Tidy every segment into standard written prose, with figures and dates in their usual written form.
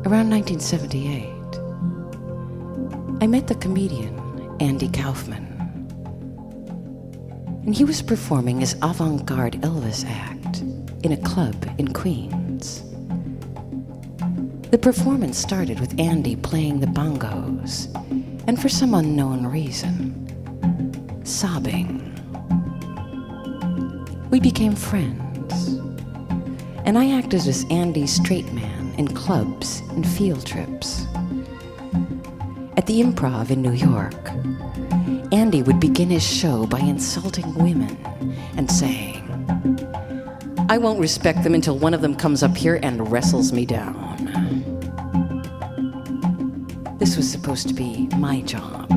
Around 1978, I met the comedian Andy Kaufman, and he was performing his Avant-garde Elvis act in a club in Queens. The performance started with Andy playing the bongos, and for some unknown reason, sobbing. We became friends, and I acted as Andy's straight man in clubs and field trips. At the Improv in New York, Andy would begin his show by insulting women and saying, "I won't respect them until one of them comes up here and wrestles me down." This was supposed to be my job.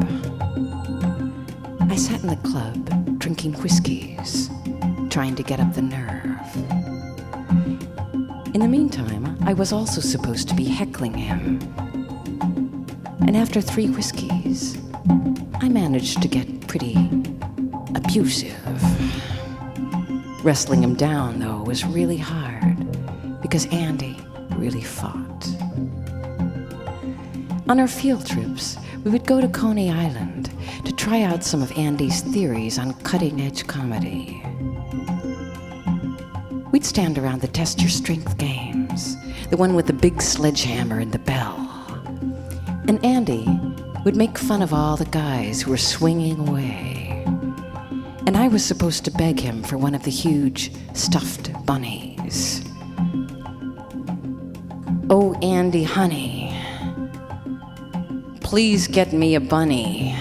I sat in the club drinking whiskeys, trying to get up the nerve. In the meantime, I was also supposed to be heckling him. And after 3 whiskeys, I managed to get pretty abusive. Wrestling him down, though, was really hard because Andy really fought. On our field trips, we would go to Coney Island to try out some of Andy's theories on cutting-edge comedy. We'd stand around the Test Your Strength games, the one with the big sledgehammer and the bell. And Andy would make fun of all the guys who were swinging away. And I was supposed to beg him for one of the huge stuffed bunnies. "Oh, Andy, honey, please get me a bunny.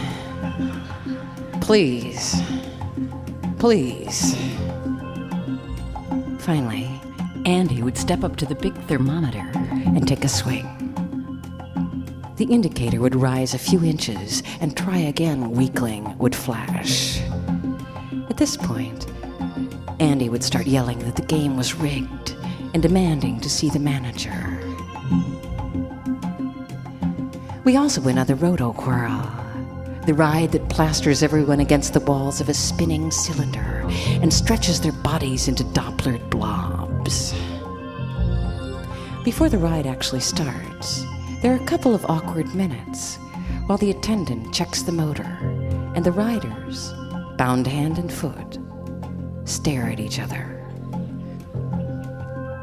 Please, please." Finally, Andy would step up to the big thermometer and take a swing. The indicator would rise a few inches, and "try again, weakling" would flash. At this point, Andy would start yelling that the game was rigged and demanding to see the manager. We also went on the Roto Whirl, the ride that plasters everyone against the walls of a spinning cylinder and stretches their bodies into Dopplered blobs. Before the ride actually starts, there are a couple of awkward minutes while the attendant checks the motor and the riders, bound hand and foot, stare at each other.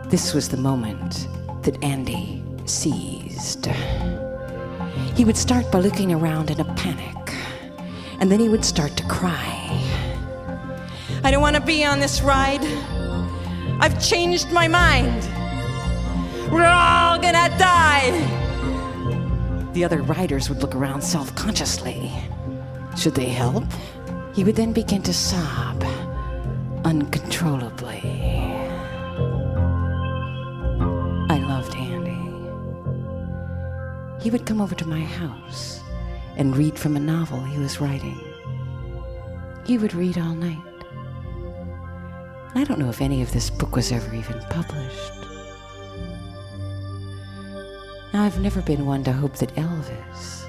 This was the moment that Andy seized. He would start by looking around in a panic, and then he would start to cry. "I don't want to be on this ride. I've changed my mind. We're all gonna die." The other riders would look around self-consciously. Should they help? He would then begin to sob uncontrollably. I loved Andy. He would come over to my house and read from a novel he was writing. He would read all night. I don't know if any of this book was ever even published. Now, I've never been one to hope that Elvis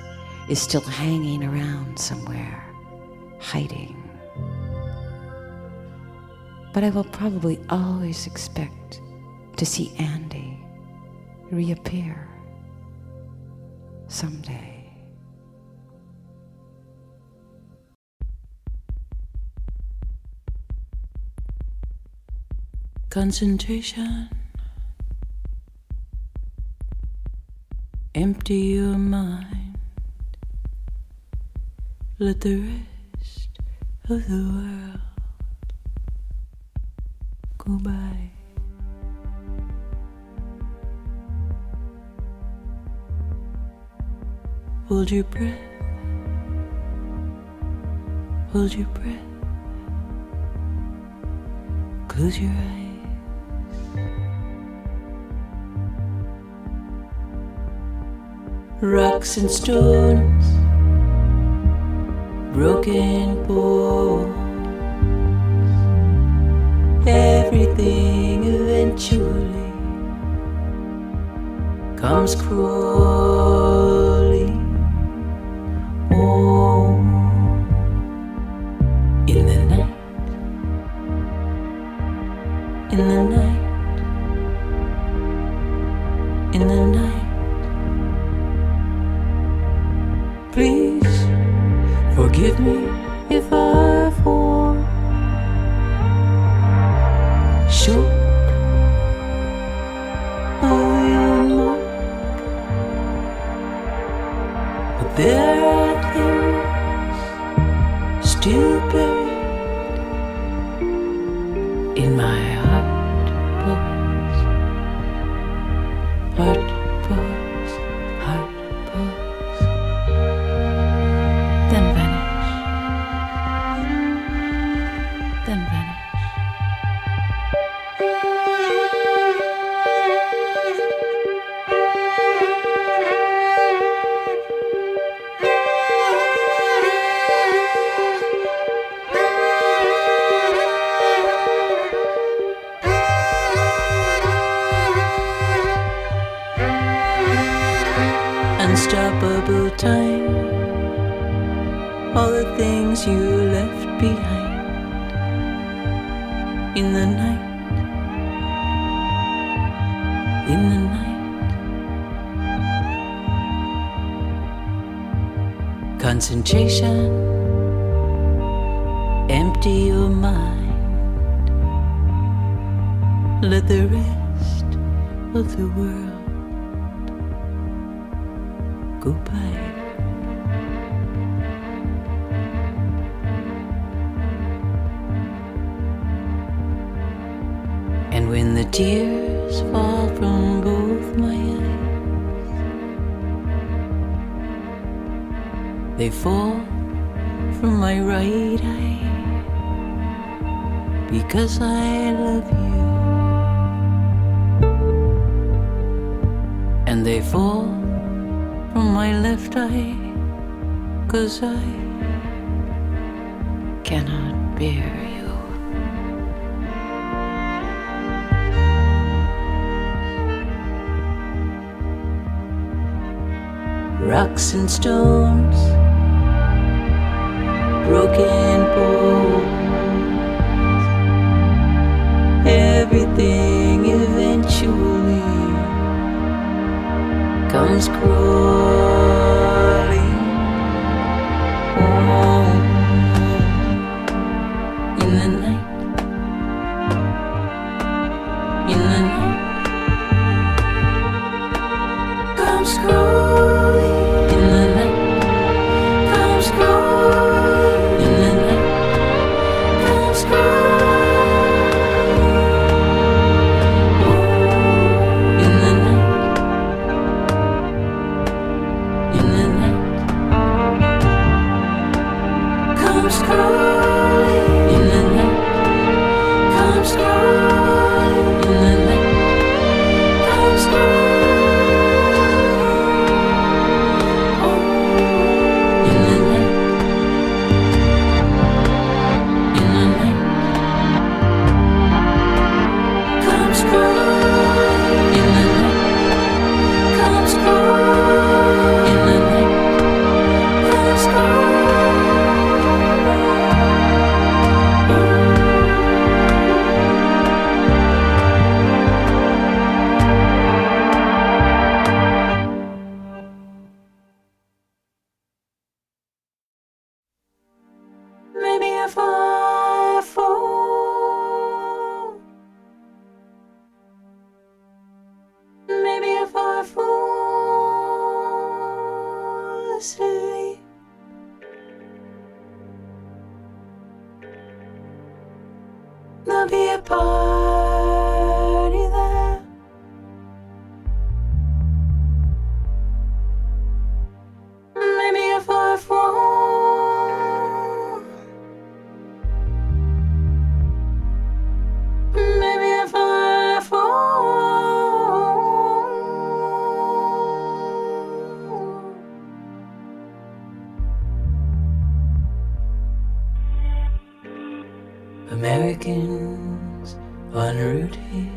is still hanging around somewhere, hiding. But I will probably always expect to see Andy reappear someday. Concentration. Empty your mind. Let the rest of the world go by. Hold your breath. Hold your breath. Close your eyes. Rocks and stones, broken bones, everything eventually comes crawling home. In the night, in the night, in the night. sure of your mark, but there are things still buried in my heart box, heart box, heart box, then vanish, then vanish. Unstoppable time, all the things you left behind in the night, in the night. Concentration, empty your mind, let the rest of the world go by. And when the tears fall from both my eyes, they fall from my right eye, because I love you. And they fall from my left eye, 'cause I cannot bear you. Rocks and stones, broken bones, everything eventually comes crawling home in the night, in the night, comes crawling in the night, comes crawling in the night, comes crawling in the night. In the night, comes crawling in the night, comes crawling in the night, comes crawling in the night, in the night, comes crawling in the night, comes crawling in the night. Maybe if I fall, maybe if I fall asleep, there'll be a party there. Maybe if I fall, maybe if I fall, Americans en route here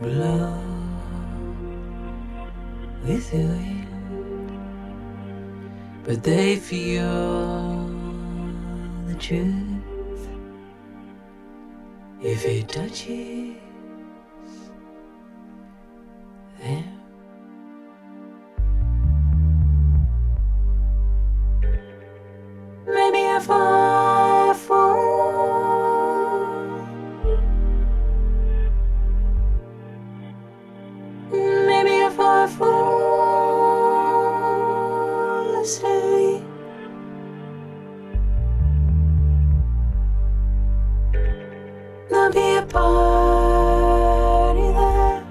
blow with the wind, but they feel the truth if it touches them. Maybe if I fall, be a party there.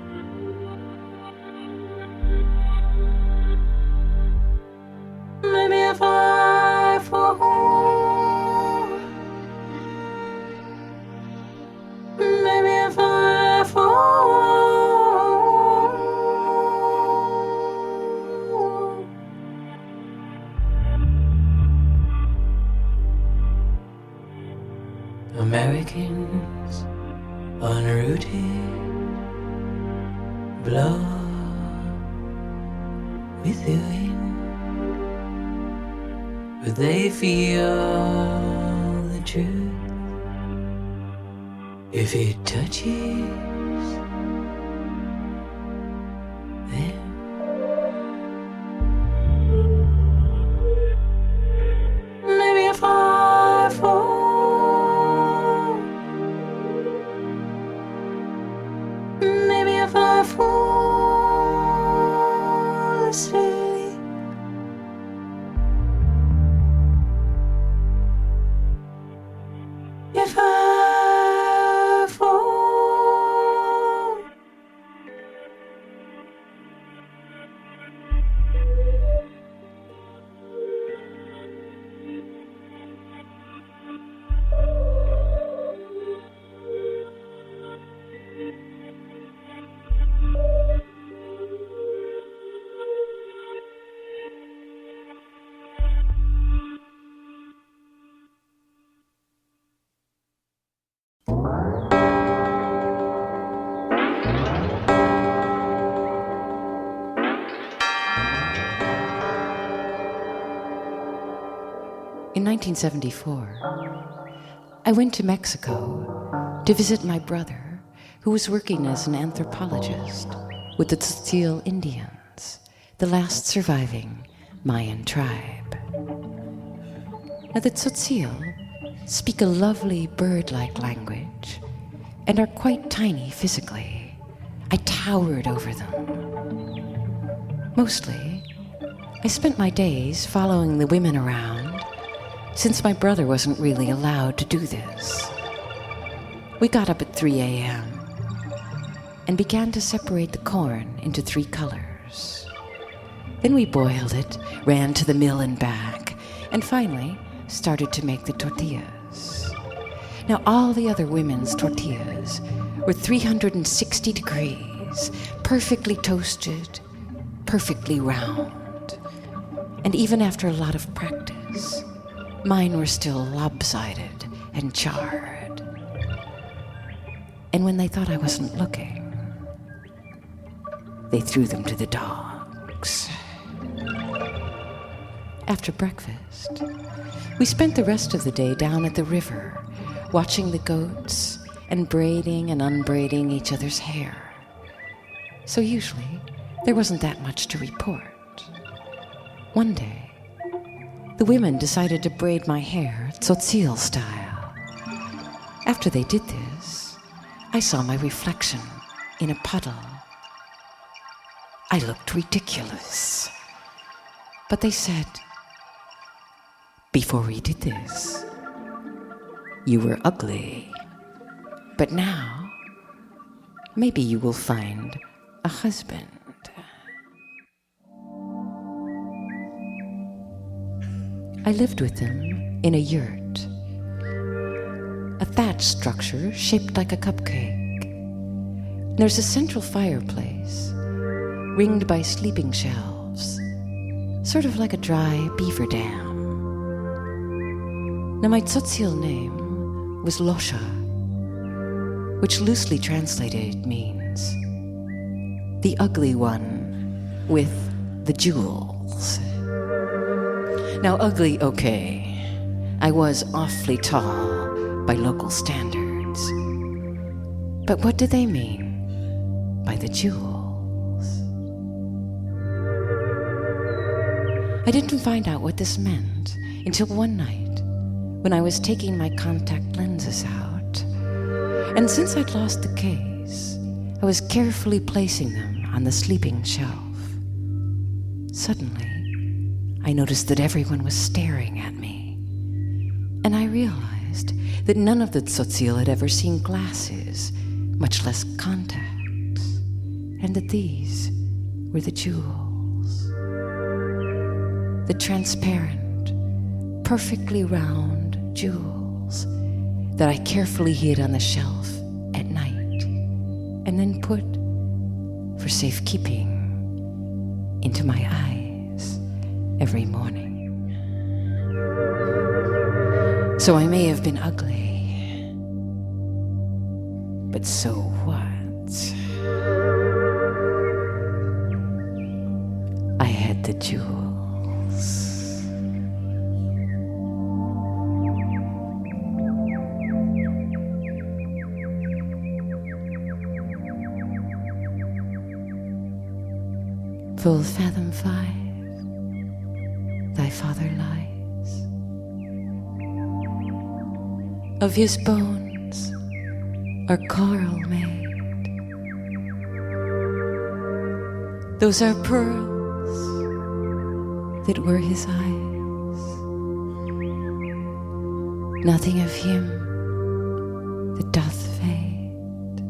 Maybe a 5-4. Maybe a 5-4. Americans en route blow with the wind, but they feel the truth if it touches them. Maybe a 5-4. Maybe if I fall asleep, if I fall. In 1974, I went to Mexico to visit my brother, who was working as an anthropologist with the Tzotzil Indians, the last surviving Mayan tribe. Now, the Tzotzil speak a lovely bird-like language and are quite tiny physically. I towered over them. Mostly, I spent my days following the women around, since my brother wasn't really allowed to do this. We got up at 3 a.m. and began to separate the corn into 3 colors. Then we boiled it, ran to the mill and back, and finally started to make the tortillas. Now, all the other women's tortillas were 360 degrees, perfectly toasted, perfectly round. And even after a lot of practice, mine were still lopsided and charred. And when they thought I wasn't looking, they threw them to the dogs. After breakfast, we spent the rest of the day down at the river, watching the goats and braiding and unbraiding each other's hair. So usually, there wasn't that much to report. One day, the women decided to braid my hair tzotzil style. After they did this, I saw my reflection in a puddle. I looked ridiculous. But they said, "Before we did this, you were ugly. But now, maybe you will find a husband." I lived with them in a yurt, a thatched structure shaped like a cupcake. There's a central fireplace, ringed by sleeping shelves, sort of like a dry beaver dam. Now, my tzotzil name was Losha, which loosely translated means the ugly one with the jewels. Now, ugly, okay. I was awfully tall by local standards. But what do they mean by the jewels? I didn't find out what this meant until one night when I was taking my contact lenses out. And since I'd lost the case, I was carefully placing them on the sleeping shelf. Suddenly, I noticed that everyone was staring at me, and I realized realized that none of the tzotzil had ever seen glasses, much less contacts, and that these were the jewels. The transparent, perfectly round jewels that I carefully hid on the shelf at night and then put, for safekeeping, into my eyes every morning. So I may have been ugly, but so what? I had the jewels. Full fathom 5, thy father lies. Of his bones are coral made. Those are pearls that were his eyes. Nothing of him that doth fade,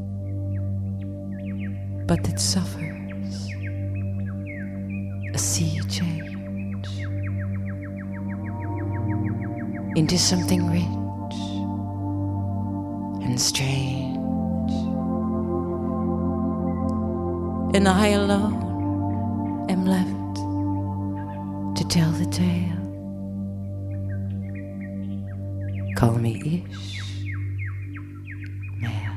but that suffers a sea change into something rich and strange. And I alone am left to tell the tale. Call me Ishmael.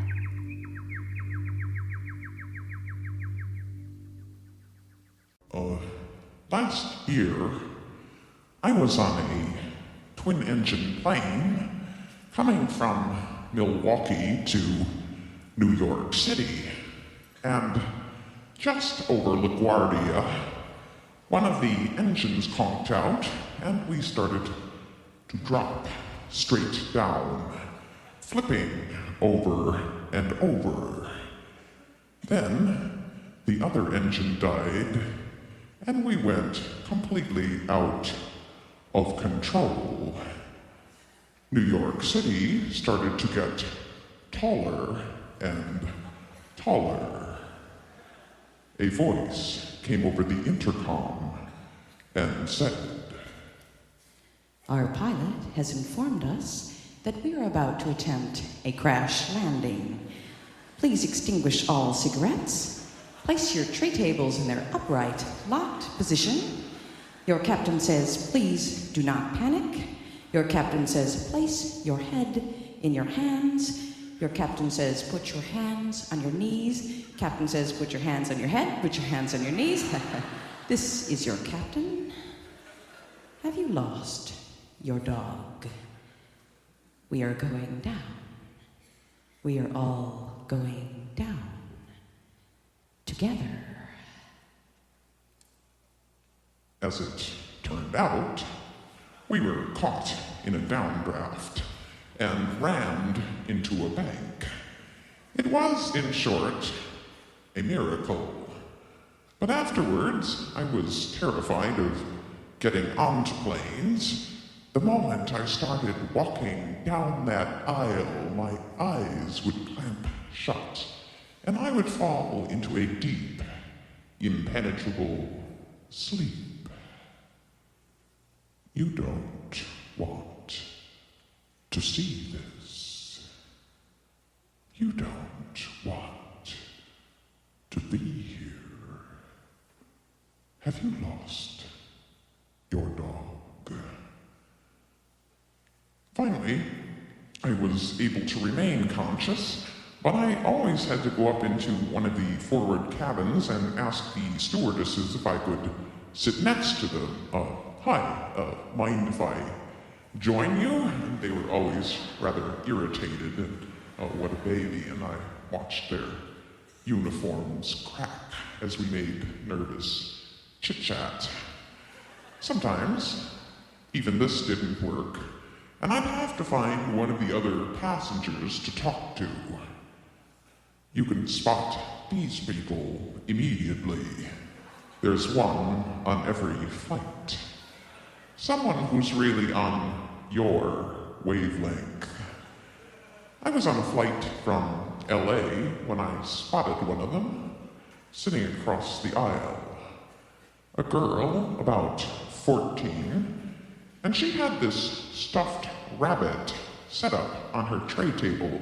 Last year, I was on a twin-engine plane coming from Milwaukee to New York City, and just over LaGuardia, one of the engines conked out, and we started to drop straight down, flipping over and over. Then the other engine died, and we went completely out of control. New York City started to get taller and taller. A voice came over the intercom and said, "Our pilot has informed us that we are about to attempt a crash landing. Please extinguish all cigarettes. Place your tray tables in their upright, locked position. Your captain says, please do not panic. Your captain says, place your head in your hands. Your captain says, put your hands on your knees. Captain says, put your hands on your head, put your hands on your knees. This is your captain. Have you lost your dog? We are going down. We are all going down. Together." As it turned out, we were caught in a downdraft and rammed into a bank. It was, in short, a miracle. But afterwards, I was terrified of getting onto planes. The moment I started walking down that aisle, my eyes would clamp shut, and I would fall into a deep, impenetrable sleep. You don't want to see this. You don't want to be here. Have you lost your dog? Finally, I was able to remain conscious, but I always had to go up into one of the forward cabins and ask the stewardesses if I could sit next to them. Hi, mind if I join you? And they were always rather irritated, and what a baby, and I watched their uniforms crack as we made nervous chit-chat. Sometimes, even this didn't work, and I'd have to find one of the other passengers to talk to. You can spot these people immediately. There's one on every flight. Someone who's really on your wavelength. I was on a flight from LA when I spotted one of them, sitting across the aisle. A girl, about 14, and she had this stuffed rabbit set up on her tray table,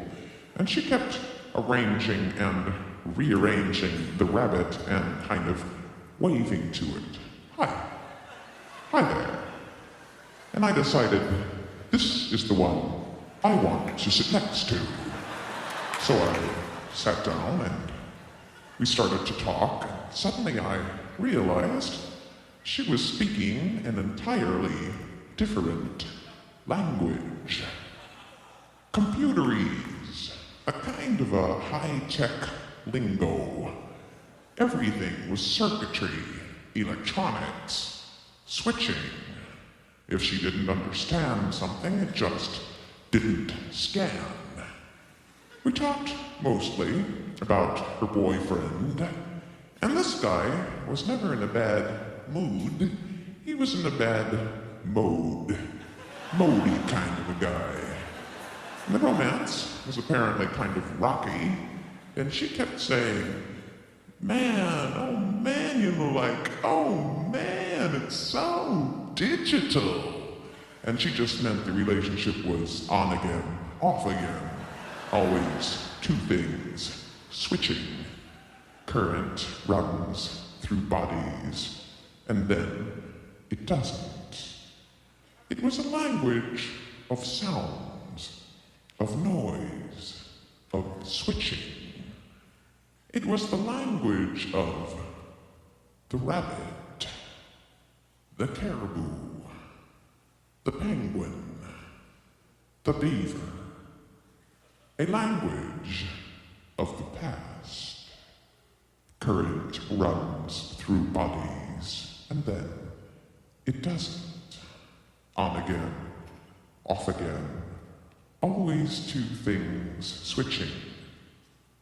and she kept arranging and rearranging the rabbit and kind of waving to it. Hi. Hi there. And I decided, this is the one I want to sit next to. So I sat down and we started to talk, and suddenly I realized she was speaking an entirely different language. Computerese, a kind of a high-tech lingo. Everything was circuitry, electronics, switching. If she didn't understand something, it just didn't scan. We talked mostly about her boyfriend, and this guy was never in a bad mood. He was in a bad mode. Mody kind of a guy. And the romance was apparently kind of rocky, and she kept saying, man, you know, like, oh man, it's so digital. And she just meant the relationship was on again, off again. Always two things, switching. Current runs through bodies, and then it doesn't. It was a language of sounds, of noise, of switching. It was the language of the rabbit, the caribou, the penguin, the beaver. A language of the past. Current runs through bodies, and then it doesn't. On again, off again. Always two things switching.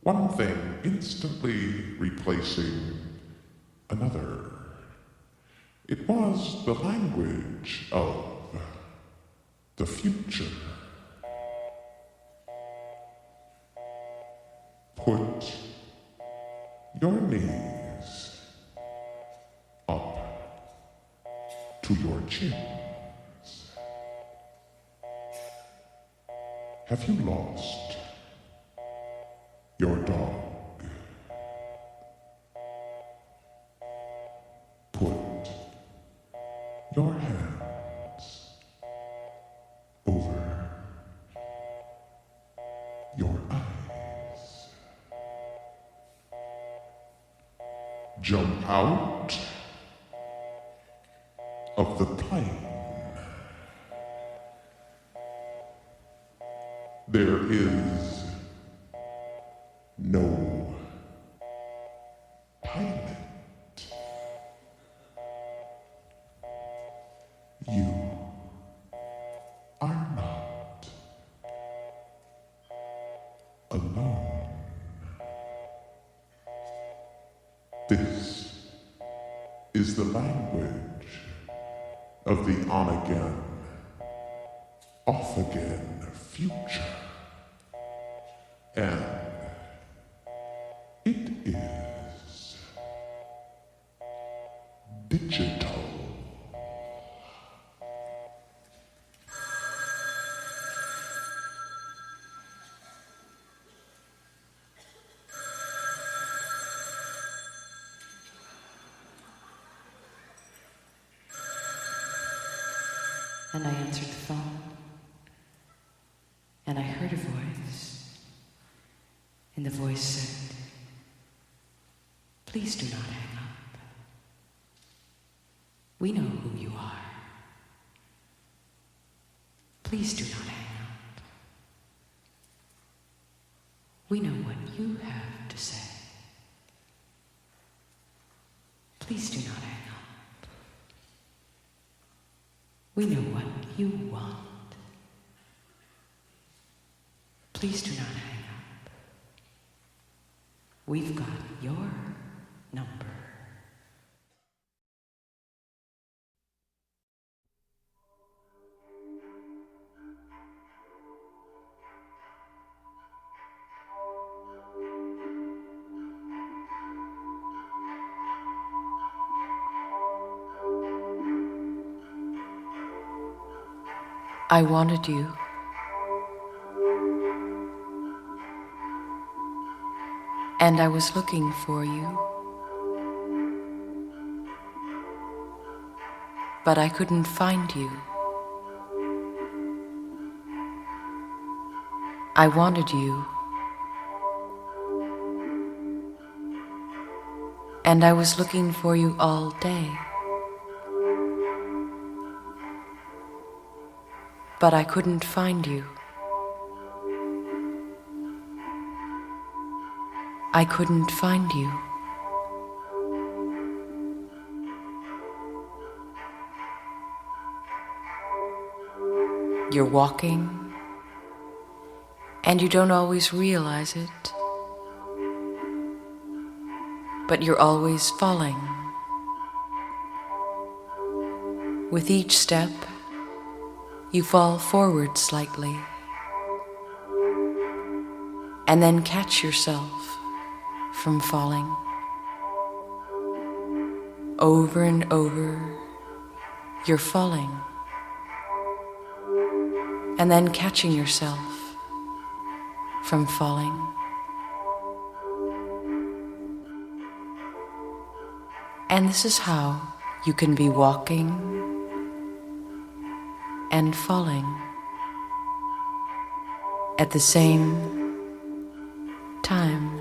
One thing instantly replacing another. It was the language of the future. Put your knees up to your chins. Have you lost your dog? Put your hands over your eyes. Jump out of the plane. There is no pilot. You are not alone. This is the language of the on-again, off-again future. And it is digital. And I answered the phone, and I heard a voice, and the voice said, please do not hang up. We know who you are. Please do not hang up. We know what you have to say. Please do not hang up. We know what you want. Please do not hang up. We've got your number. I wanted you. And I was looking for you. But I couldn't find you. I wanted you. And I was looking for you all day. But I couldn't find you. I couldn't find you. You're walking, and you don't always realize it, but you're always falling. With each step, you fall forward slightly, and then catch yourself from falling. Over and over, you're falling, and then catching yourself from falling. And this is how you can be walking and falling at the same time.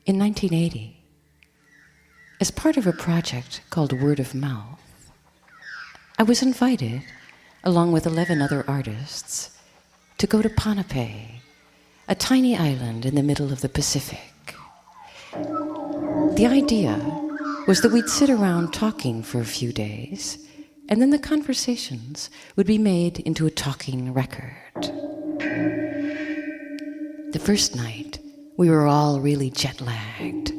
In 1980, as part of a project called Word of Mouth, I was invited, along with 11 other artists, to go to Ponape, a tiny island in the middle of the Pacific. The idea was that we'd sit around talking for a few days, and then the conversations would be made into a talking record. The first night, we were all really jet-lagged.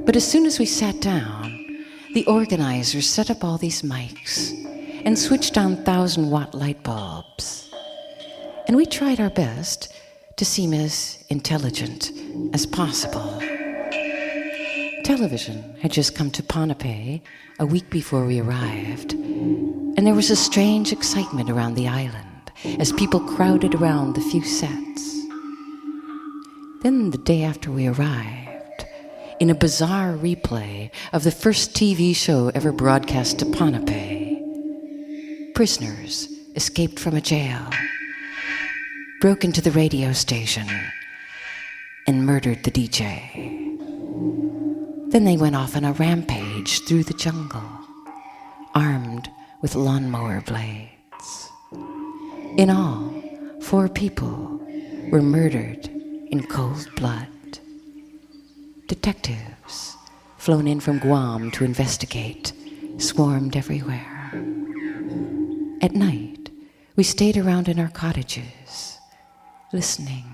But as soon as we sat down, the organizers set up all these mics and switched on 1,000-watt light bulbs. And we tried our best to seem as intelligent as possible. Television had just come to Ponape a week before we arrived, and there was a strange excitement around the island as people crowded around the few sets. Then the day after we arrived, in a bizarre replay of the first TV show ever broadcast to Ponape, prisoners escaped from a jail, broke into the radio station, and murdered the DJ. Then they went off on a rampage through the jungle, armed with lawnmower blades. In all, 4 people were murdered in cold blood. Detectives, flown in from Guam to investigate, swarmed everywhere. At night, we stayed around in our cottages, listening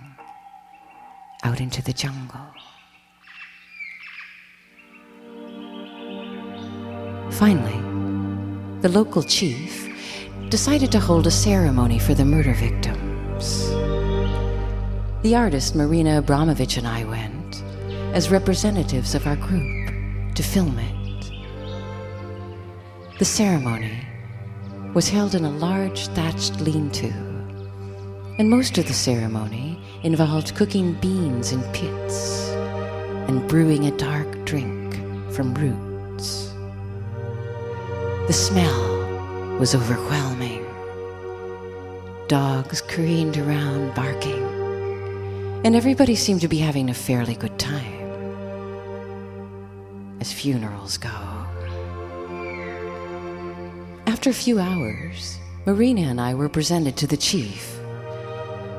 out into the jungle. Finally, the local chief decided to hold a ceremony for the murder victims. The artist Marina Abramovich and I went as representatives of our group to film it. The ceremony was held in a large thatched lean-to, and most of the ceremony involved cooking beans in pits and brewing a dark drink from roots. The smell was overwhelming. Dogs careened around barking, and everybody seemed to be having a fairly good time, as funerals go. After a few hours, Marina and I were presented to the chief,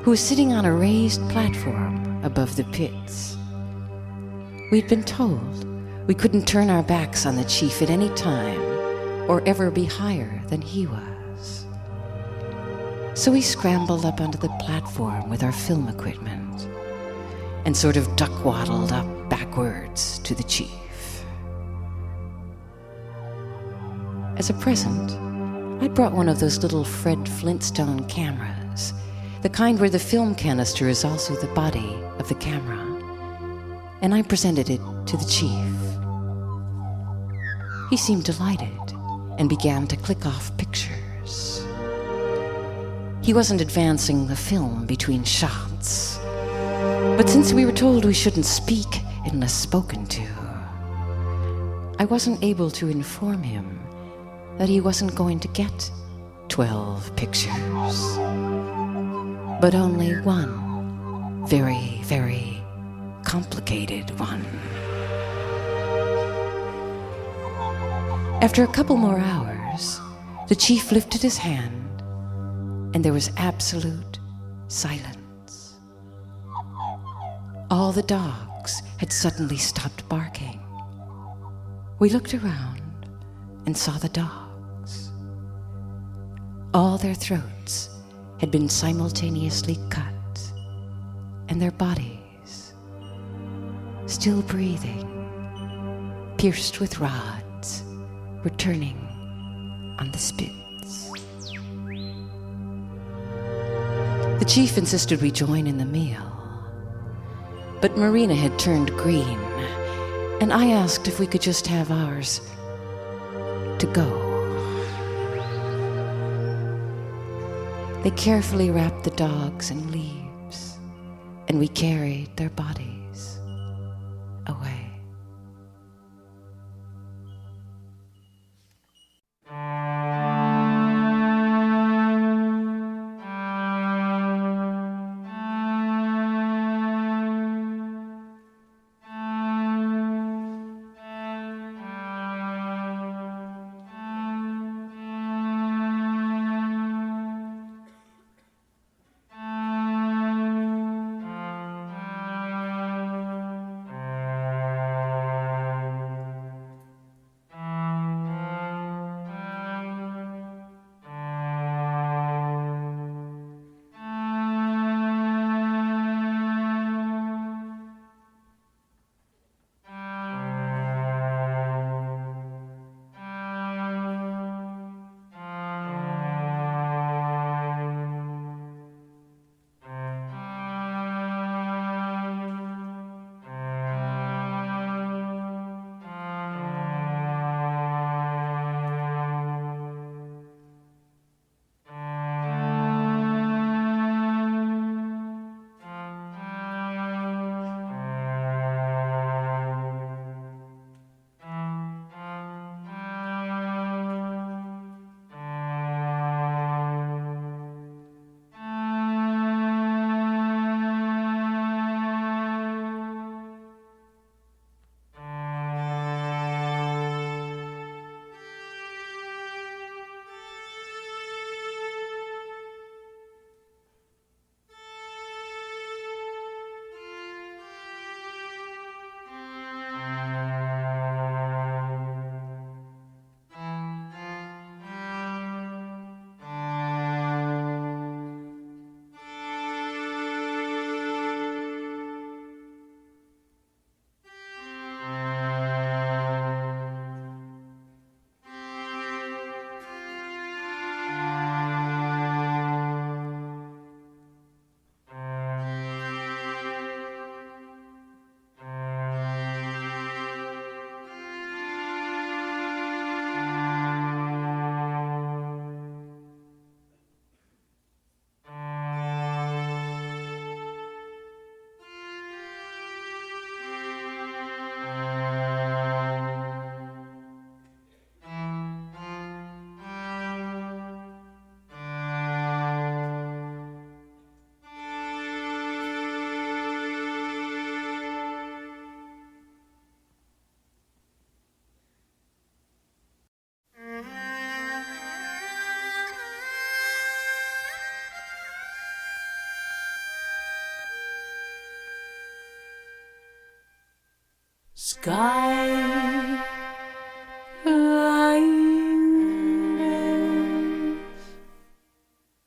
who was sitting on a raised platform above the pits. We'd been told we couldn't turn our backs on the chief at any time or ever be higher than he was. So we scrambled up onto the platform with our film equipment and sort of duck-waddled up backwards to the chief. As a present, I brought one of those little Fred Flintstone cameras, the kind where the film canister is also the body of the camera, and I presented it to the chief. He seemed delighted and began to click off pictures. He wasn't advancing the film between shots, but since we were told we shouldn't speak unless spoken to, I wasn't able to inform him that he wasn't going to get 12 pictures, but only one very, very complicated one. After a couple more hours, the chief lifted his hand, and there was absolute silence. All the dogs had suddenly stopped barking. We looked around and saw the dogs. All their throats had been simultaneously cut, and their bodies, still breathing, pierced with rods, were turning on the spits. The chief insisted we join in the meal, but Marina had turned green, and I asked if we could just have ours to go. They carefully wrapped the dogs in leaves, and we carried their bodies away. Sky flying,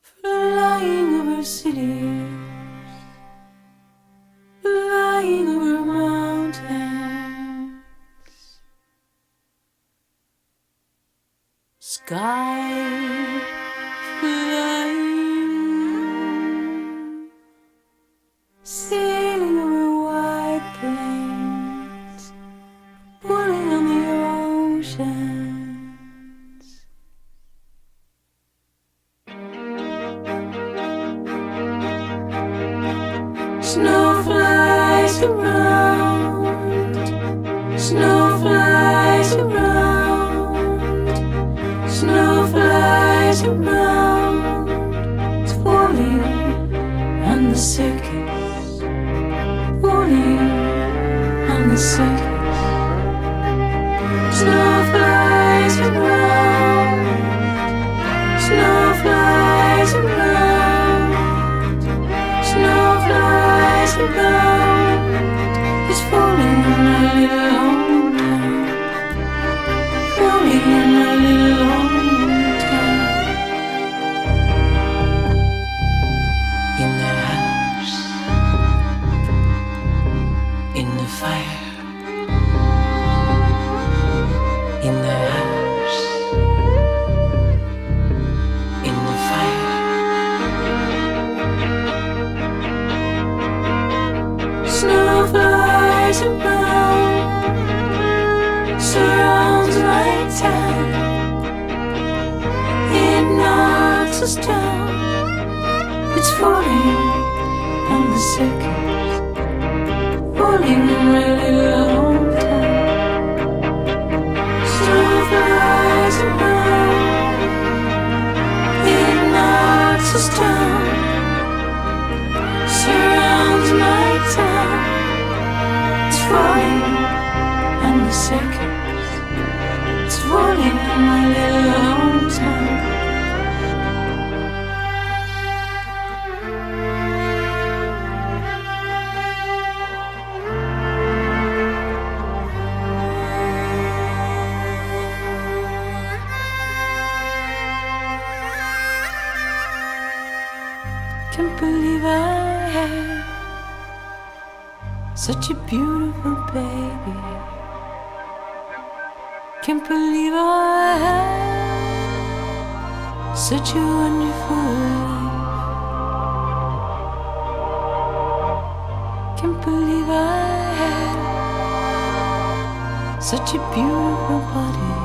flying over cities, flying over mountains. Sky flying, sailing over wide plains, pulling on the oceans. Snow flies around, snow flies around, snow flies around. It's falling on the circus, falling on the circus. Snow flies around, snow flies around, snow flies around. It's falling on my little hometown, falling on my settles down, it's falling, and the seconds falling a really long time. Starflies around, it knocks us down, surrounds my town. It's falling, and the seconds, it's falling in my little hometown. Can't believe I had such a beautiful baby. Can't believe I had such a wonderful life. Can't believe I had such a beautiful body.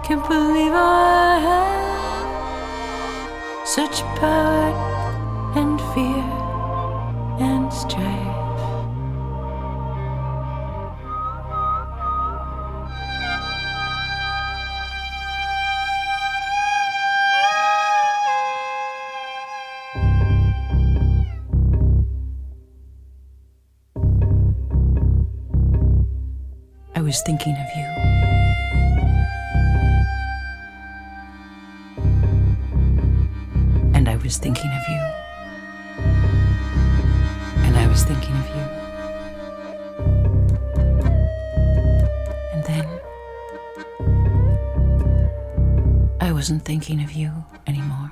Can't believe I had such power and fear and strife. I was thinking of you. And I was thinking of you. And I was thinking of you. And then I wasn't thinking of you anymore.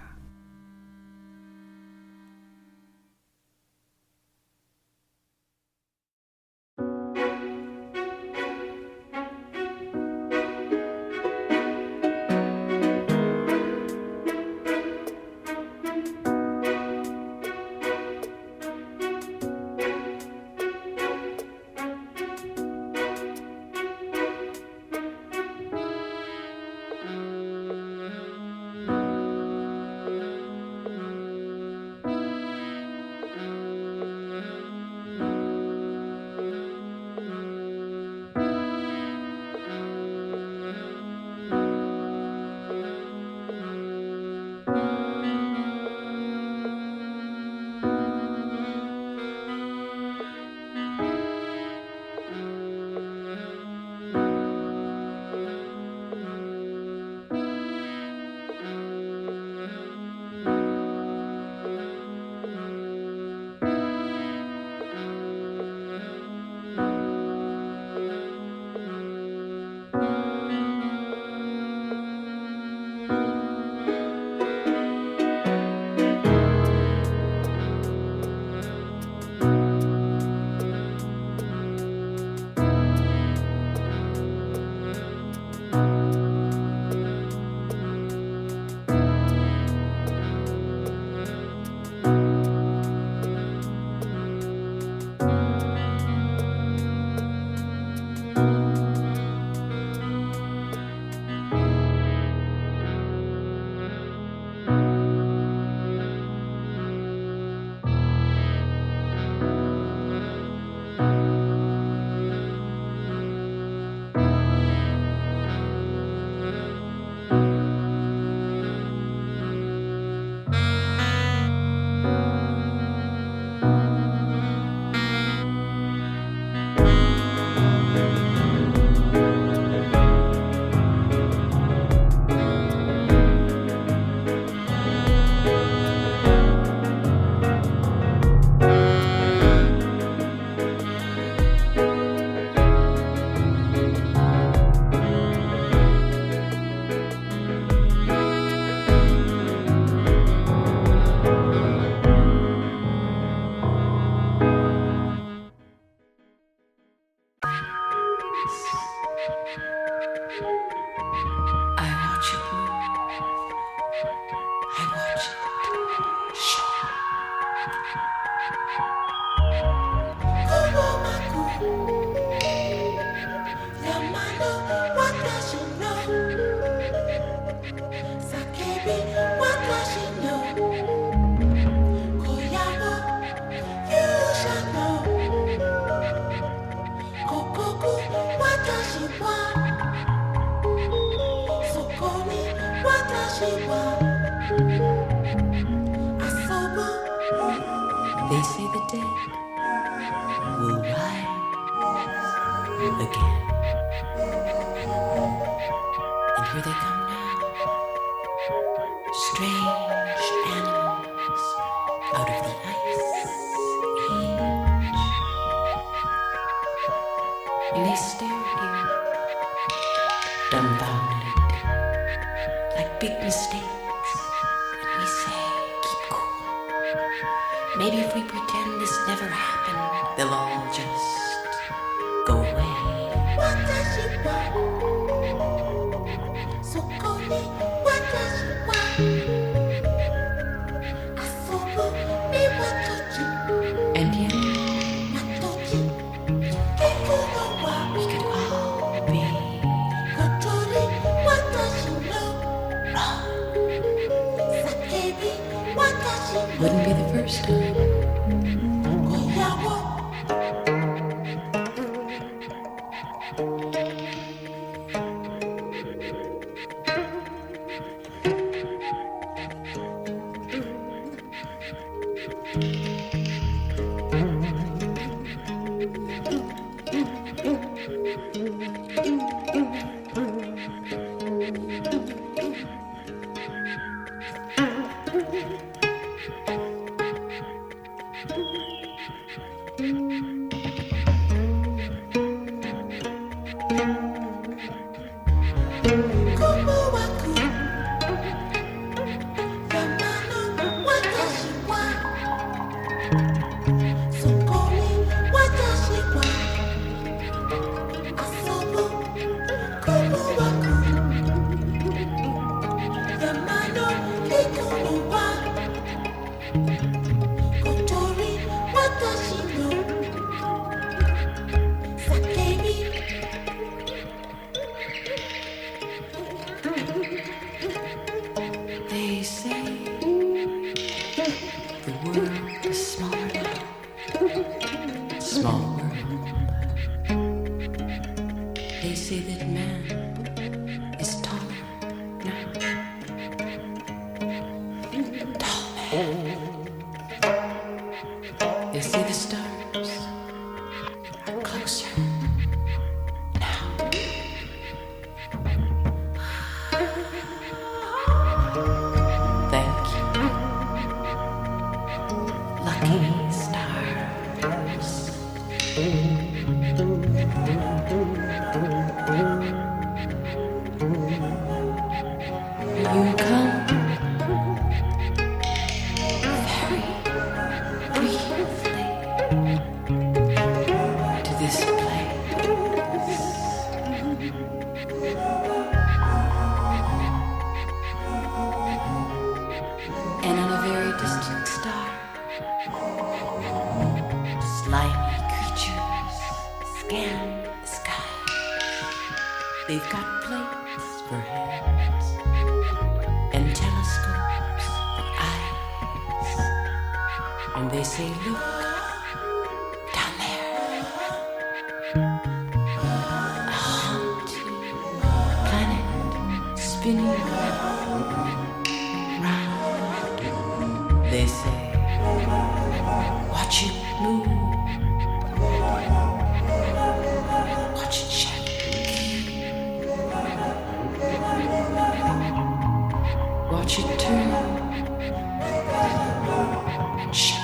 here they come now. Strange animals out of the ice age. And they stare here, dumbfounded, like big mistakes. And we say, keep cool. Maybe if we pretend this never happened, they'll all just go away. And yet, we could all be wrong. Wouldn't be the first time. They say the world is small now. Small world. They say that man is taller now. Tall man. They say the stars are closer now. Thank you, lucky stars. You come very briefly to this place. And on a very distant star, slimy creatures scan the sky. They've got plates for hands and telescopes for eyes. And they say, look, down there, a haunted planet spinning round. They say, watch it move, watch it shake, watch it turn and shake.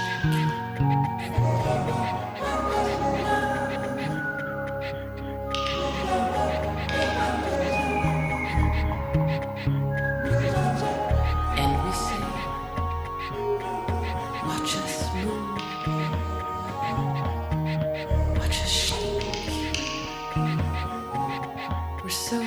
And we say, watch us move, watch us shake. We're so